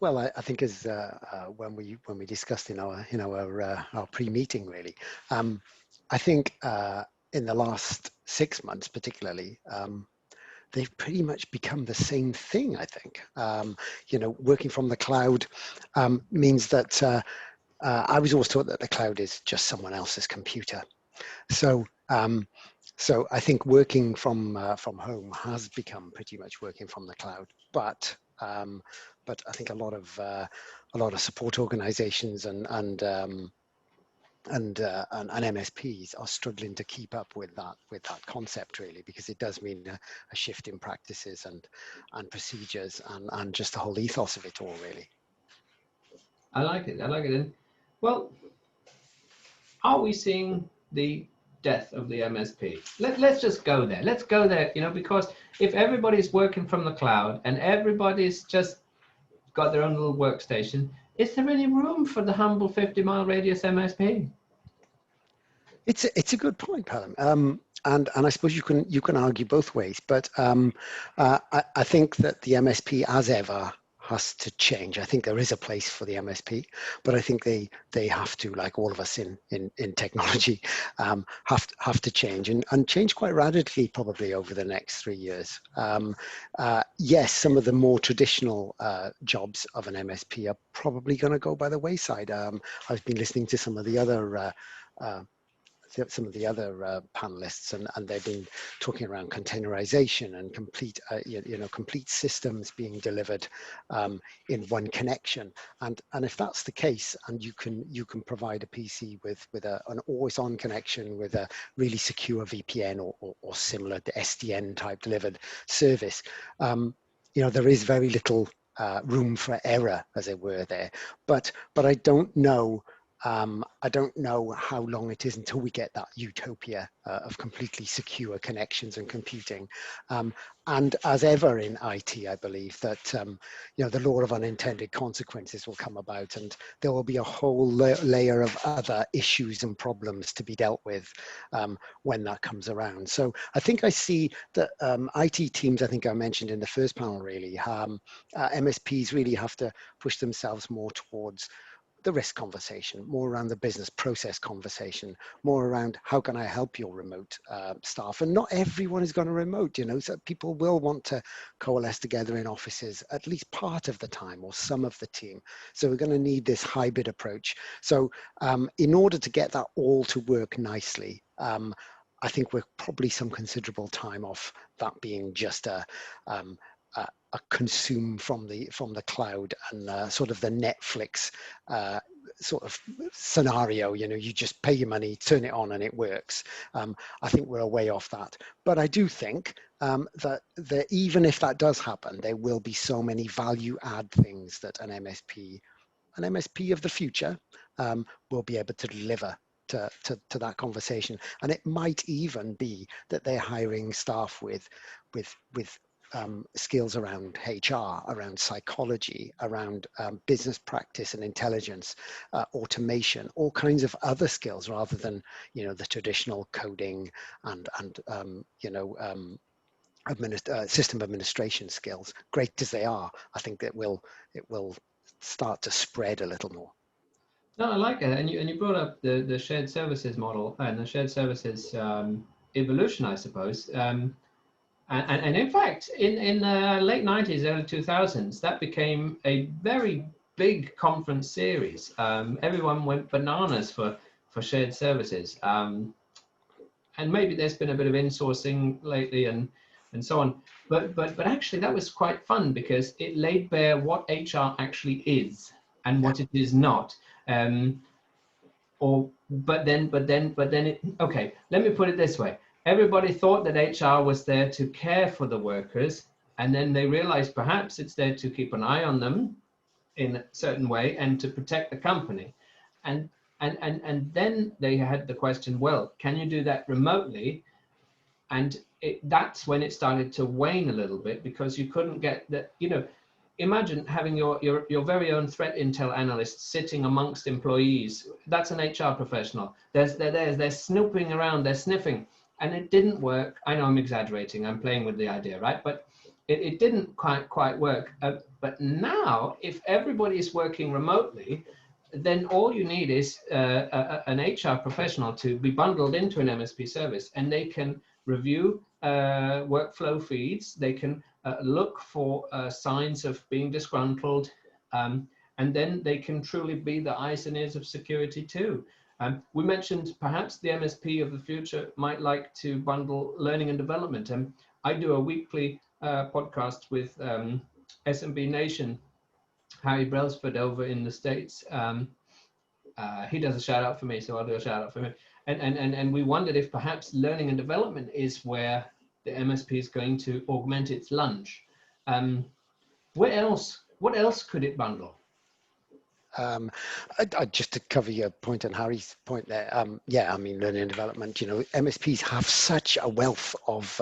Well, I think as when we discussed in our pre-meeting, really, I think in the last 6 months, particularly, they've pretty much become the same thing. I think working from the cloud means that I was always taught that the cloud is just someone else's computer. So so I think working from home has become pretty much working from the cloud, but I think a lot of support organizations and MSPs are struggling to keep up with that concept, really, because it does mean a shift in practices and procedures and just the whole ethos of it all, really. I like it. And well, are we seeing the death of the MSP? Let's just go there. Let's go there, because if everybody's working from the cloud and everybody's just got their own little workstation, is there any room for the humble 50-mile radius MSP? It's a good point, Palom. And I suppose you can argue both ways, but I think that the MSP, as ever, has to change. I think there is a place for the MSP, but I think they have to, like all of us in technology, have to change and change quite radically, probably over the next 3 years. Yes, some of the more traditional jobs of an MSP are probably going to go by the wayside. I've been listening to some of the other panelists, and they've been talking around containerization and complete systems being delivered in one connection. And if that's the case, and you can provide a PC with an always-on connection with a really secure VPN or similar to SDN type delivered service, there is very little room for error, as it were, there. But I don't know. I don't know how long it is until we get that utopia of completely secure connections and computing. And as ever in IT, I believe that the law of unintended consequences will come about, and there will be a whole layer of other issues and problems to be dealt with when that comes around. So I think I see that IT teams, I think I mentioned in the first panel, really, MSPs really have to push themselves more towards the risk conversation, more around the business process conversation, more around how can I help your remote staff. And not everyone is going to remote, so people will want to coalesce together in offices at least part of the time or some of the team. So we're going to need this hybrid approach. So in order to get that all to work nicely, I think we're probably some considerable time off that being just a consume from the cloud and sort of the Netflix sort of scenario. You just pay your money, turn it on, and it works. I think we're a way off that. But I do think that even if that does happen, there will be so many value add things that an MSP of the future will be able to deliver to that conversation. And it might even be that they're hiring staff with skills around HR, around psychology, around business practice and intelligence, automation, all kinds of other skills, rather than the traditional coding and system administration skills. Great as they are, I think that it will start to spread a little more. No, I like it, and you brought up the shared services model and the shared services evolution, I suppose. And in fact, in the late 90s, early 2000s, that became a very big conference series. Everyone went bananas for shared services. And maybe there's been a bit of insourcing lately and so on. But actually, that was quite fun because it laid bare what HR actually is and what it is not. But then okay, let me put it this way. Everybody thought that HR was there to care for the workers, and then they realized perhaps it's there to keep an eye on them in a certain way and to protect the company. And then they had the question, well, can you do that remotely? And that's when it started to wane a little bit, because you couldn't get that, imagine having your very own threat intel analyst sitting amongst employees. That's an HR professional. They're snooping around, they're sniffing. And it didn't work. I know I'm exaggerating. I'm playing with the idea, right? But it didn't quite work. But now, if everybody is working remotely, then all you need is an HR professional to be bundled into an MSP service, and they can review workflow feeds. They can look for signs of being disgruntled, and then they can truly be the eyes and ears of security too. We mentioned perhaps the MSP of the future might like to bundle learning and development. And I do a weekly podcast with SMB Nation, Harry Brailsford over in the States. He does a shout out for me, so I'll do a shout out for him. And we wondered if perhaps learning and development is where the MSP is going to augment its lunch. What else could it bundle? Just to cover your point and Harry's point there, yeah, I mean, learning and development, MSPs have such a wealth of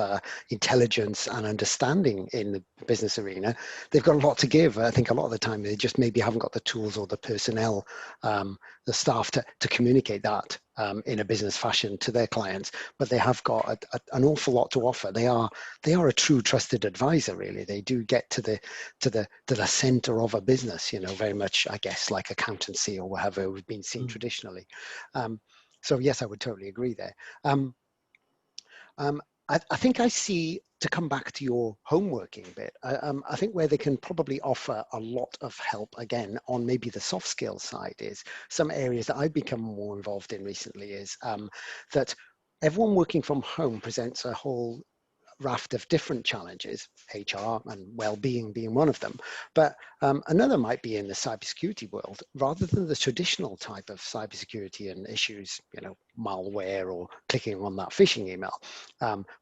intelligence and understanding in the business arena. They've got a lot to give. I think a lot of the time they just maybe haven't got the tools or the personnel, the staff to communicate that in a business fashion to their clients, but they have got an awful lot to offer. They are a true trusted advisor, really. They do get to the center of a business, very much, I guess, like accountancy or whatever we've been seen traditionally. So yes, I would totally agree there. I think I see, to come back to your home working bit, I think where they can probably offer a lot of help, again, on maybe the soft skills side, is some areas that I've become more involved in recently, is that everyone working from home presents a whole raft of different challenges, HR and well-being being one of them. But another might be in the cybersecurity world, rather than the traditional type of cybersecurity and issues, malware or clicking on that phishing email,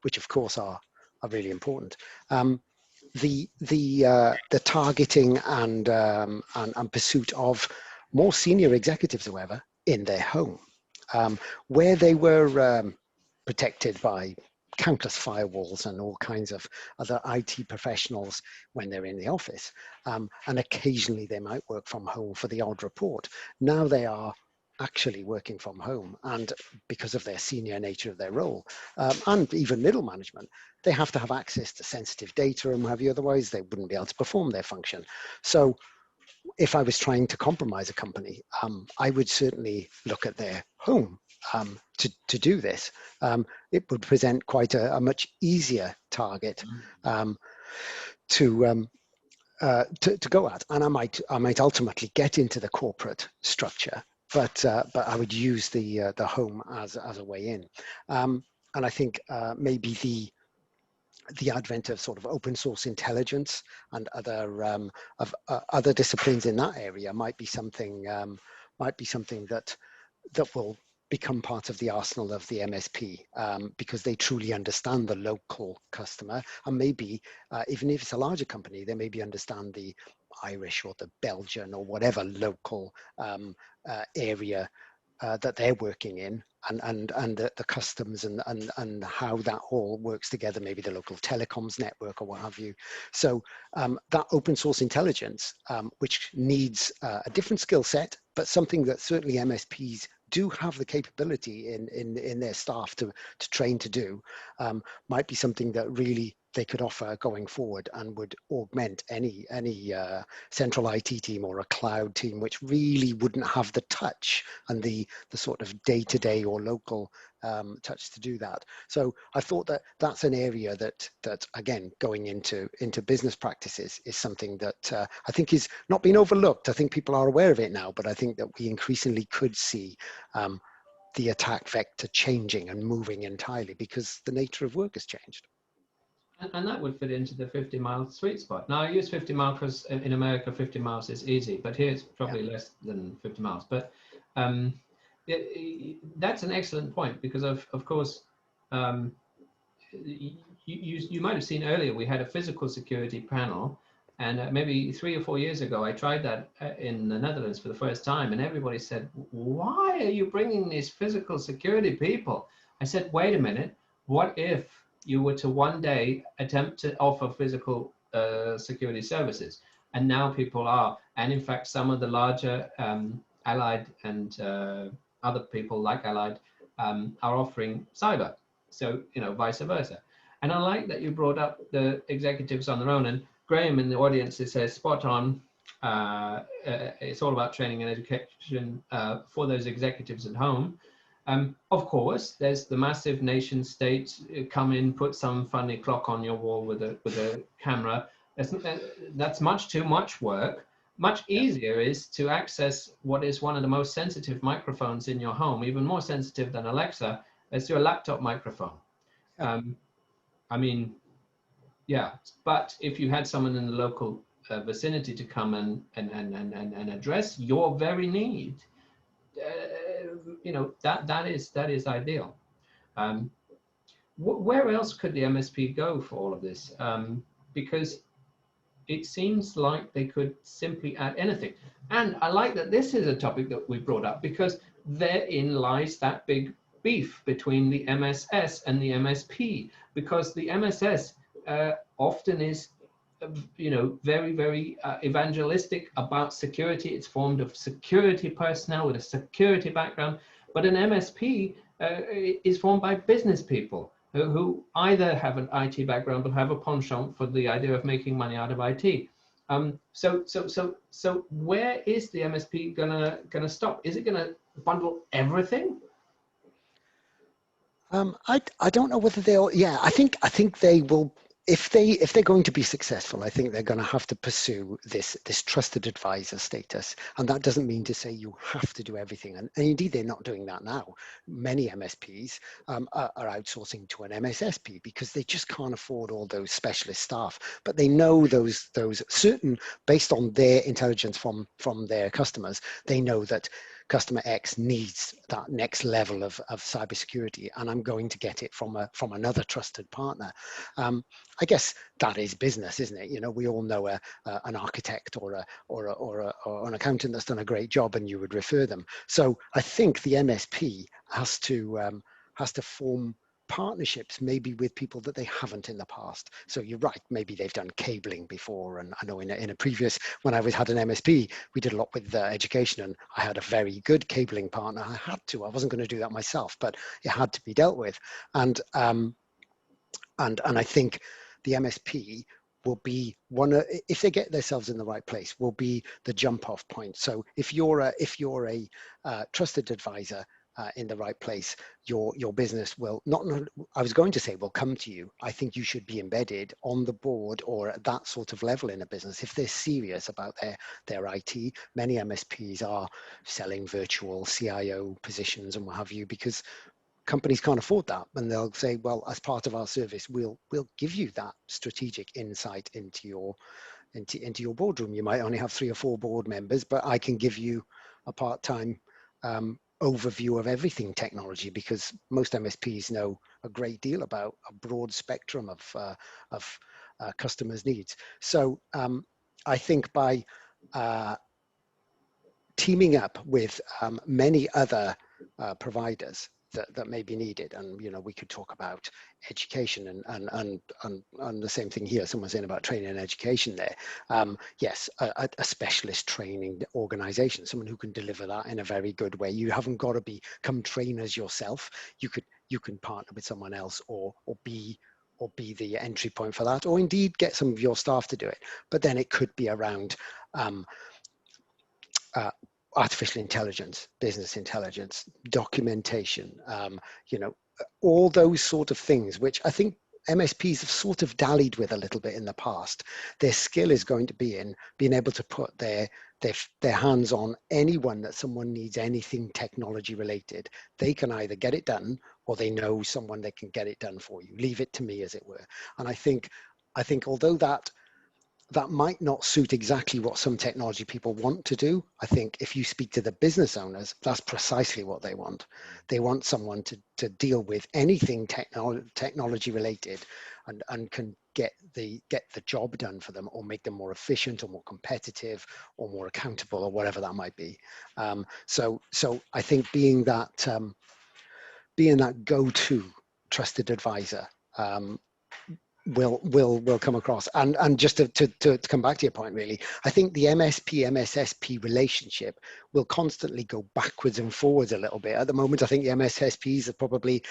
which of course are really important. The targeting and pursuit of more senior executives, however, in their home, where they were protected by countless firewalls and all kinds of other IT professionals when they're in the office. And occasionally they might work from home for the odd report. Now they are actually working from home, and because of their senior nature of their role, and even middle management, they have to have access to sensitive data and what have you, otherwise they wouldn't be able to perform their function. So if I was trying to compromise a company, I would certainly look at their home to do this. It would present quite a much easier target to go at, and I might ultimately get into the corporate structure, but I would use the home as a way in. And I think maybe the advent of sort of open source intelligence and other disciplines in that area might be something that will become part of the arsenal of the MSP, because they truly understand the local customer, and maybe even if it's a larger company, they maybe understand the Irish or the Belgian or whatever local area that they're working in, and the customs and how that all works together, maybe the local telecoms network or what have you. So that open source intelligence, which needs a different skill set, but something that certainly MSPs do have the capability in their staff to train to do, might be something that really they could offer going forward, and would augment any central IT team or a cloud team, which really wouldn't have the touch and the sort of day-to-day or local touch to do that. So I thought that that's an area that again, going into business practices, is something that I think is not being overlooked. I think people are aware of it now, but I think that we increasingly could see the attack vector changing and moving entirely, because the nature of work has changed. And that would fit into the 50-mile sweet spot. Now, I use 50 miles because in America, 50 miles is easy, but here it's probably less than 50 miles. But that's an excellent point, because of course, you might have seen earlier, we had a physical security panel, and maybe 3 or 4 years ago, I tried that in the Netherlands for the first time, and everybody said, "Why are you bringing these physical security people?" I said, "Wait a minute, what if you were to one day attempt to offer physical security services?" And now people are, and in fact, some of the larger Allied and other people like Allied are offering cyber. So, vice versa. And I like that you brought up the executives on their own. And Graham in the audience, it says spot on. It's all about training and education for those executives at home. Of course, there's the massive nation state come in, put some funny clock on your wall with a camera. That's much too much work. Much easier is to access what is one of the most sensitive microphones in your home, even more sensitive than Alexa, is through a laptop microphone. I mean, yeah, but if you had someone in the local vicinity to come and address your very need, you know, that is ideal. Where else could the MSP go for all of this? Because it seems like they could simply add anything. And I like that this is a topic that we brought up, because therein lies that big beef between the MSS and the MSP, because the MSS often is, you know, very evangelistic about security. It's formed of security personnel with a security background, but an MSP is formed by business people who either have an IT background but have a penchant for the idea of making money out of IT. So where is the MSP gonna stop? Is it gonna bundle everything? I don't know whether they'll. Yeah, I think they will. If they're going to be successful, I think they're going to have to pursue this trusted advisor status, and that doesn't mean to say you have to do everything. And indeed, they're not doing that now. Many MSPs are outsourcing to an MSSP because they just can't afford all those specialist staff. But they know those certain, based on their intelligence from their customers, they know that customer X needs that next level of cybersecurity, and I'm going to get it from another trusted partner. I guess that is business, isn't it? You know, we all know an architect or an accountant that's done a great job, and you would refer them. So I think the MSP has to form partnerships, maybe with people that they haven't in the past. So you're right, maybe they've done cabling before. And I know in a previous, when I had an MSP, we did a lot with education, and I had a very good cabling partner. I wasn't going to do that myself, but it had to be dealt with. And I think the MSP will be if they get themselves in the right place, will be the jump off point. So if you're a trusted advisor in the right place, your business will I was going to say will come to you. I think you should be embedded on the board or at that sort of level in a business if they're serious about their IT. Many MSPs are selling virtual CIO positions and what have you, because companies can't afford that, and they'll say, well, as part of our service, we'll give you that strategic insight into your boardroom. You might only have 3 or 4 board members, but I can give you a part-time overview of everything technology, because most MSPs know a great deal about a broad spectrum of customers' needs. So I think by teaming up with many other providers that may be needed, and you know, we could talk about education and the same thing here. Someone's saying about training and education there. Yes, a specialist training organization, someone who can deliver that in a very good way. You haven't got to become trainers yourself. You can partner with someone else or be the entry point for that, or indeed get some of your staff to do it. But then it could be around artificial intelligence, business intelligence, documentation, you know, all those sort of things, which I think MSPs have sort of dallied with a little bit in the past. Their skill is going to be in being able to put their hands on anyone that someone needs anything technology related. They can either get it done, or they know someone that can get it done for you. Leave it to me, as it were. And I think although that might not suit exactly what some technology people want to do, I think if you speak to the business owners, that's precisely what they want. They want someone to deal with anything technology related and can get the job done for them, or make them more efficient or more competitive or more accountable, or whatever that might be. So I think being that go-to trusted advisor will come across. And just to come back to your point, really, I think the MSP MSSP relationship will constantly go backwards and forwards a little bit. At the moment, I think the MSSPs are probably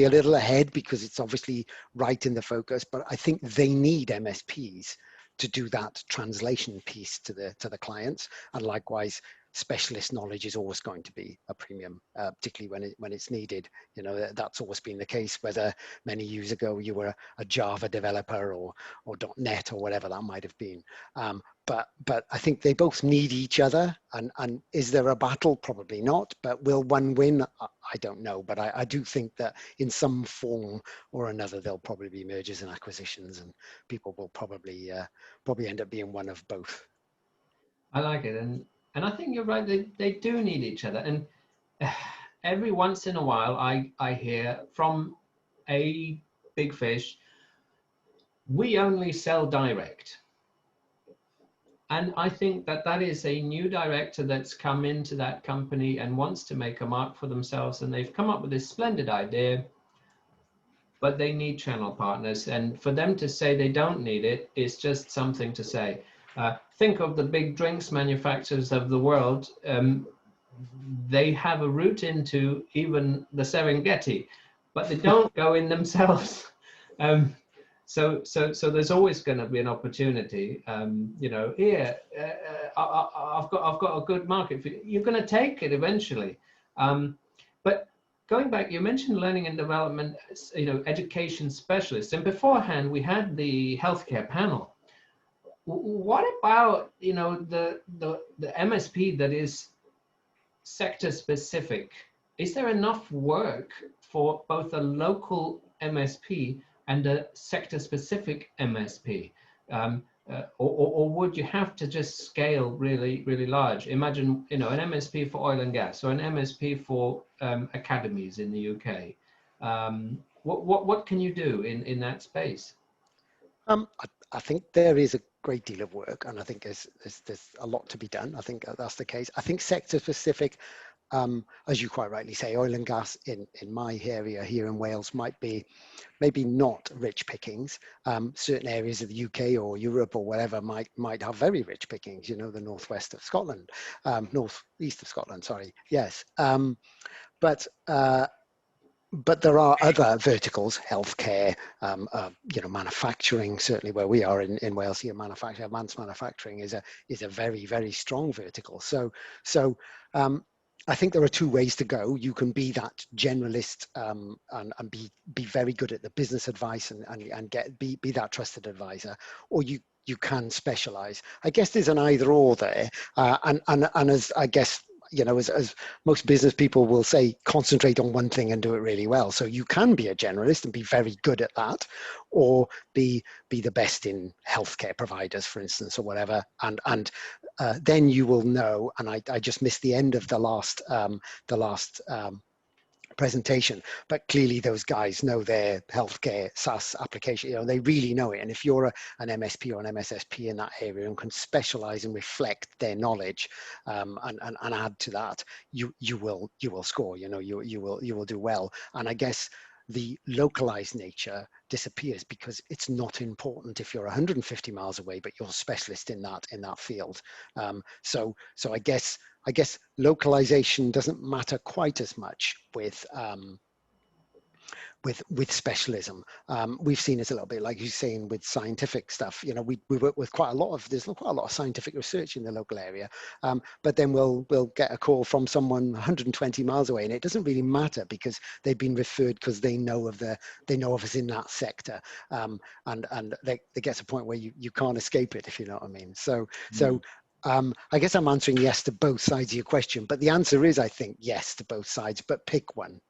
a little ahead, because it's obviously right in the focus, but I think they need MSPs to do that translation piece to the clients. And likewise, specialist knowledge is always going to be a premium, particularly when it's needed. You know, that's always been the case, whether many years ago you were a Java developer or .NET or whatever that might have been. But I think they both need each other. And is there a battle? Probably not. But will one win? I don't know. But I do think that in some form or another, there'll probably be mergers and acquisitions, and people will probably end up being one of both. I like it, and I think you're right. They do need each other, and every once in a while, I hear from a big fish, we only sell direct. And I think that is a new director that's come into that company and wants to make a mark for themselves. And they've come up with this splendid idea, but they need channel partners. And for them to say they don't need it is just something to say. Think of the big drinks manufacturers of the world. They have a route into even the Serengeti, but they don't go in themselves. So there's always going to be an opportunity. You know, here I've got a good market for you. You're going to take it eventually. But going back, you mentioned learning and development, you know, education specialists, and beforehand we had the healthcare panel. What about, you know, the MSP that is sector specific? Is there enough work for both a local MSP and a sector specific MSP? Or would you have to just scale really, really large? Imagine, you know, an MSP for oil and gas or an MSP for academies in the UK. What can you do in that space? I think there is a great deal of work, and I think there's a lot to be done. I think that's the case. I think sector specific, as you quite rightly say, oil and gas in my area here in Wales might be maybe not rich pickings. Certain areas of the UK or Europe or whatever might have very rich pickings. You know, the northwest of Scotland, northeast of Scotland. Sorry, yes, but there are other verticals, healthcare, you know, manufacturing. Certainly, where we are in Wales here, advanced manufacturing is a very, very strong vertical. So I think there are two ways to go. You can be that generalist and be very good at the business advice and be that trusted advisor, or you can specialize. I guess there's an either or there, and as I guess, you know, as most business people will say, concentrate on one thing and do it really well. So you can be a generalist and be very good at that, or be the best in healthcare providers, for instance, or whatever. And then you will know. And I just missed the end of the last presentation, but clearly those guys know their healthcare SaaS application. You know, they really know it. And if you're an MSP or an MSSP in that area and can specialize and reflect their knowledge and add to that, you will score. You know, you will do well. And I guess the localized nature disappears because it's not important if you're 150 miles away, but you're a specialist in that field. So I guess localization doesn't matter quite as much with specialism. We've seen it a little bit, like you're saying, with scientific stuff. You know, we work with there's quite a lot of scientific research in the local area, but then we'll get a call from someone 120 miles away, and it doesn't really matter because they've been referred because they know of us in that sector, and there gets a point where you can't escape it, if you know what I mean. So I guess I'm answering yes to both sides of your question, but the answer is, I think, yes to both sides, but pick one.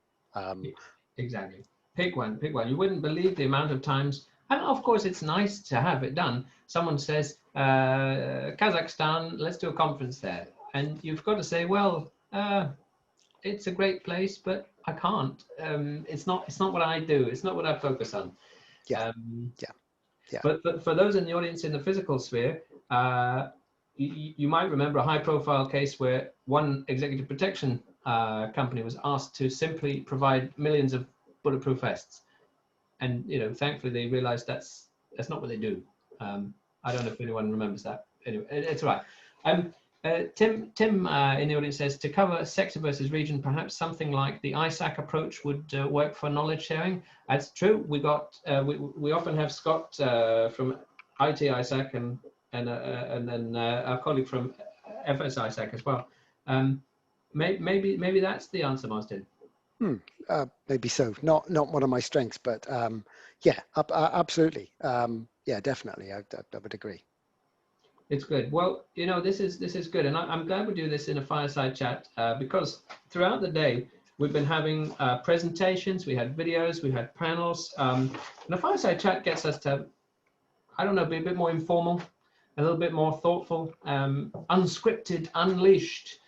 Exactly. Pick one. You wouldn't believe the amount of times, and of course it's nice to have it done. Someone says, Kazakhstan, let's do a conference there. And you've got to say, well, it's a great place, but I can't. It's not what I do. It's not what I focus on. Yeah. But for those in the audience in the physical sphere, you might remember a high profile case where one executive protection company was asked to simply provide millions of bulletproof vests, and you know, thankfully they realized that's not what they do. I don't know if anyone remembers that. Anyway, it's all right. Tim in the audience says, to cover sector versus region, perhaps something like the ISAC approach would work for knowledge sharing. That's true. We often have Scott from IT ISAC and then our colleague from FS ISAC as well. Maybe that's the answer, Mostyn. Maybe so. Not one of my strengths, but yeah, absolutely. Yeah, definitely. I would agree. It's good. Well, you know, this is good, and I'm glad we do this in a fireside chat because throughout the day we've been having presentations, we had videos, we had panels, and a fireside chat gets us to, I don't know, be a bit more informal, a little bit more thoughtful, unscripted, unleashed.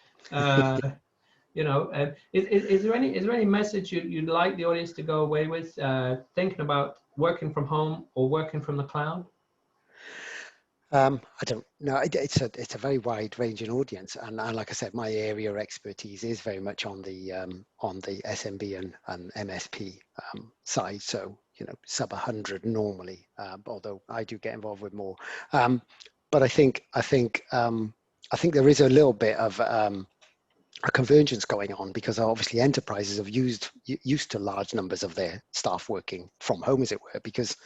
You know, is there any message you'd like the audience to go away with thinking about working from home or working from the cloud? I don't know. It's a very wide ranging audience, and like I said, my area of expertise is very much on the SMB and MSP side. So you know, sub 100 normally, although I do get involved with more. But I think there is a little bit of a convergence going on, because obviously enterprises have used to large numbers of their staff working from home, as it were, because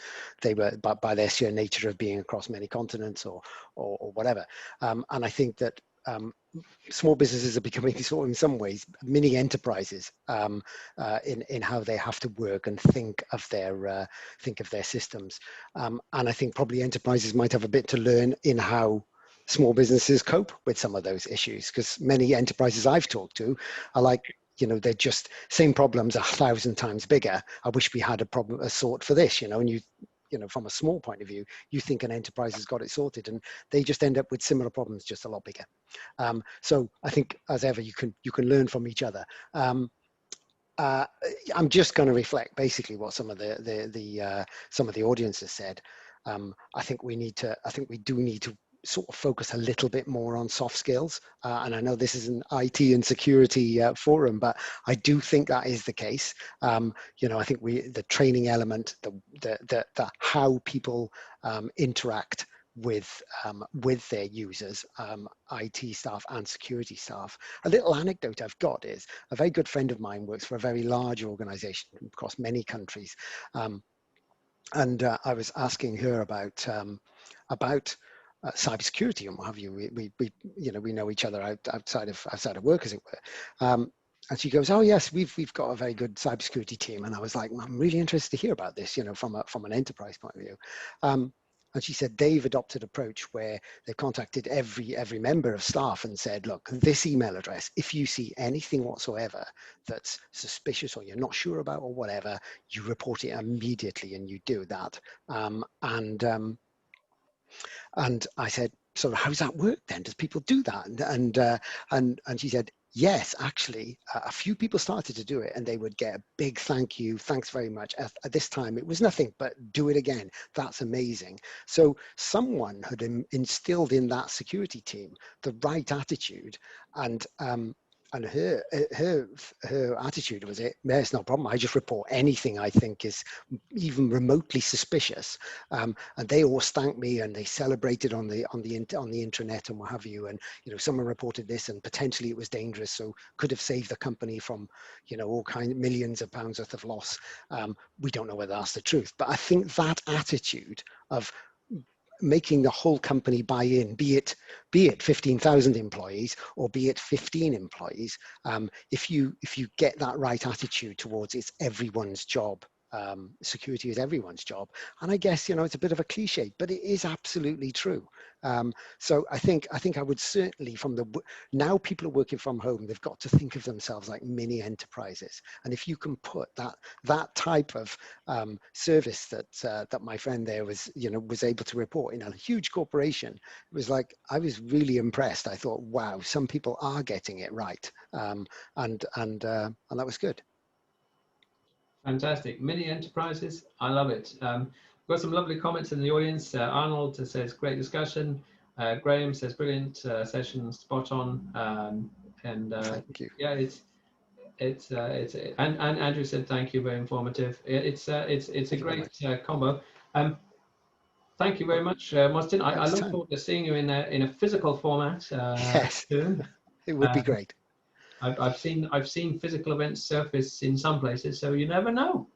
they were by their sheer nature of being across many continents or whatever. And I think that small businesses are becoming sort of, in some ways, mini enterprises in how they have to work and think of their systems. And I think probably enterprises might have a bit to learn in how small businesses cope with some of those issues, because many enterprises I've talked to are like, you know, they're just same problems 1,000 times bigger. I wish we had a sort for this, you know. And you know, from a small point of view, you think an enterprise has got it sorted, and they just end up with similar problems, just a lot bigger. So I think, as ever, you can learn from each other. I'm just going to reflect basically what some of the audience has said. I think we do need to sort of focus a little bit more on soft skills. And I know this is an IT and security forum, but I do think that is the case. You know, I think the training element, the how people interact with their users, IT staff and security staff. A little anecdote I've got is a very good friend of mine works for a very large organization across many countries. And I was asking her about cybersecurity and what have you. We you know, we know each other outside of work, as it were. And she goes, "Oh yes, we've got a very good cybersecurity team." And I was like, "I'm really interested to hear about this, you know, from an enterprise point of view." And she said they've adopted an approach where they've contacted every member of staff and said, "Look, this email address, if you see anything whatsoever that's suspicious or you're not sure about or whatever, you report it immediately," and you do that. And I said, "So how does that work then? Does people do that?" And she said, "Yes, actually, a few people started to do it, and they would get a big thank you, thanks very much. At this time, it was nothing, but do it again. That's amazing." So someone had instilled in that security team the right attitude, and her attitude was, "It's no problem. I just report anything I think is even remotely suspicious." And they all thanked me, and they celebrated on the intranet and what have you. And you know, someone reported this, and potentially it was dangerous, so could have saved the company from, you know, all kinds of millions of pounds worth of loss. We don't know whether that's the truth, but I think that attitude of making the whole company buy in, be it 15,000 employees or be it 15 employees, if you get that right attitude towards it's everyone's job. Security is everyone's job, and I guess, you know, it's a bit of a cliche, but it is absolutely true. So I think I would certainly, now people are working from home, they've got to think of themselves like mini enterprises, and if you can put that type of service that my friend there was able to report in a huge corporation, it was like, I was really impressed. I thought, wow, some people are getting it right, and that was good. Fantastic. Mini enterprises. I love it. We've got some lovely comments in the audience. Arnold says, great discussion. Graham says, brilliant session, spot on. Thank you. Yeah, and Andrew said, thank you, very informative. It's a great combo. Thank you very much, Mostyn. I look forward to seeing you in a physical format yes, soon. It would be great. I've seen physical events surface in some places, so you never know.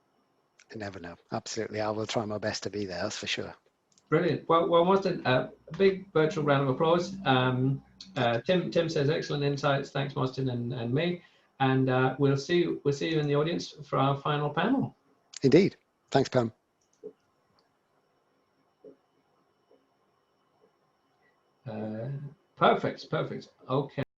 You never know. Absolutely. I will try my best to be there, that's for sure. Brilliant. Well, Mostyn, a big virtual round of applause. Tim says excellent insights. Thanks, Mostyn and me. And we'll see you in the audience for our final panel. Indeed. Thanks, Pam. Perfect. Okay.